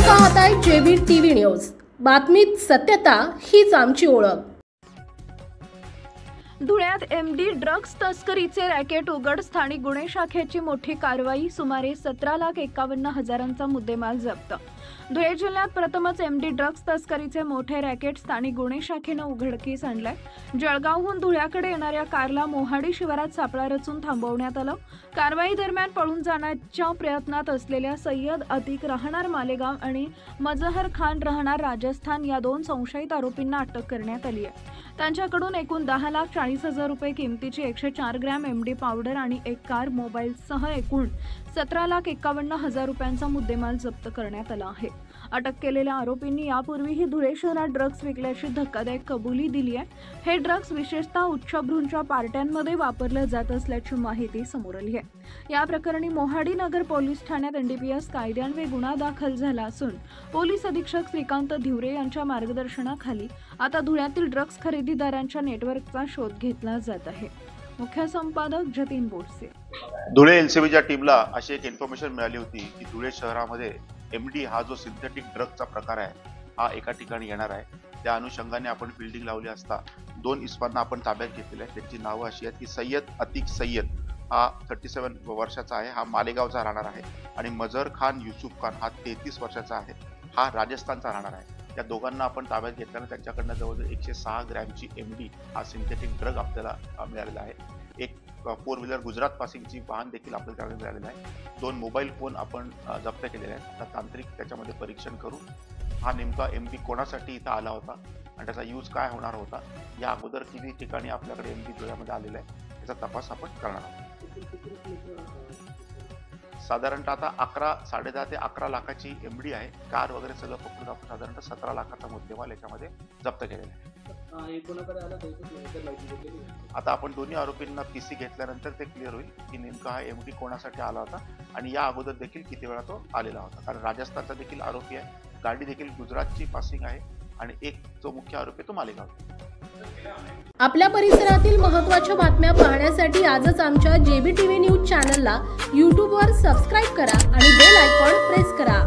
पाहताय JB TV news. बातमीत सत्यता हीच आमची ओळख। धुळ्यात एमडी ड्रग्ज तस्करीचे रॅकेट उघड, स्थानिक गुन्हे शाखेची मोठी कारवाई, सुमारे 17,51,000चा मुद्देमाल जप्त। धुळे जिल्ह्यात प्रथमच एमडी ड्रग्ज तस्करीचे मोठे रॅकेट स्थानिक गुन्हे शाखेनं उघडकीस आणलंय। जळगावहून धुळ्याकडे येणाऱ्या कारला मोहाडी शिवारात सापळा रचून थांबवण्यात आलं। कारवाई दरम्यान पळून जाण्याच्या प्रयत्नात असलेल्या सय्यद अतिक राहणार मालेगाव आणि मजहर खान राहणार राजस्थान या 2 संशयित आरोपींना अटक करण्यात आली आहे। त्यांच्याकडून एकूण 10,40,000 रुपये किमतीची 104 ग्रॅम एमडी पावडर आणि एक कार मोबाईलसह एकूण 17,51,000 रुपयांचा मुद्देमाल जप्त करण्यात आला आहे। अटक केलेल्या आरोपींनी यापूर्वीही धुळे शहरात ड्रग्ज विकल्याची धक्कादायक कबुली दिली आहे। हे ड्रग्ज विशेषतः उच्चभ्रूंच्या पार्ट्यांमध्ये वापरले जात असल्याची माहिती समोर आली आहे। या प्रकरणी मोहाडी नगर पोलीस ठाण्यात एनडीपीएस कायद्यान्वये गुन्हा दाखल झाला असून पोलीस अधीक्षक श्रीकांत धिवरे यांच्या मार्गदर्शनाखाली आता धुळ्यातील ड्रग्ज खरेदीदारांच्या नेटवर्कचा शोध घेतला जात आहे। मुख्य संपादक जतीन बोरसे। धुळे एलसीबीच्या टीमला अशी एक इन्फॉर्मेशन मिळाली होती की धुळे शहरामध्ये एमडी हा जो सिंथेटिक ड्रगचा प्रकार आहे हा एका ठिकाणी येणार आहे। त्या अनुषंगाने आपण फिल्डिंग लावली असता 2 इस्मांना आपण ताब्यात घेतलेले आहे। त्यांची नावं अशी आहेत की सय्यद अतिक सय्यद हा 37 वर्षाचा आहे, हा मालेगावचा राहणार आहे, आणि मजहर खान युसुफ खान हा 33 वर्षाचा आहे, हा राजस्थानचा राहणार आहे। या दोघांना आपण ताब्यात घेतल्यानं त्यांच्याकडनं जवळजवळ 106 ग्रॅमची एमडी हा सिंथेटिक ड्रग आपल्याला मिळालेला आहे। एक 4 व्हीलर गुजरात पासिंगची वाहन देखील आपल्याला मिळालेलं आहे। 2 मोबाईल फोन आपण जप्त केलेले आहेत। आता तांत्रिक त्याच्यामध्ये परीक्षण करून हा नेमका एमडी कोणासाठी इथं आला होता आणि त्याचा यूज काय होणार होता, या अगोदर किती ठिकाणी आपल्याकडे एमडी धुळ्यामध्ये आलेला आहे याचा तपास आपण करणार आहोत। साधारणतः आता 10.5 ते 11 लाखाची एमडी आहे। कार वगैरे सगळं पकडून आपण साधारणतः 17 लाखाचा मुद्देमाल याच्यामध्ये जप्त केलेला आहे। आता आपण दोन्ही आरोपींना पीसी घेतल्यानंतर ते क्लिअर होईल की नेमका हा एमडी कोणासाठी आला होता आणि या अगोदर देखील किती वेळा तो आलेला होता, कारण राजस्थानचा देखील आरोपी आहे, गाडी देखील गुजरातची पासिंग आहे आणि एक जो मुख्य आरोपी तो मालेगाव। आपल्या परिसरातील महत्त्वाच्या बातम्या पाहण्यासाठी आजच आमच्या जेबी टीव्ही न्यूज चॅनलला YouTube वर सबस्क्राइब करा आणि बेल आयकॉन प्रेस करा।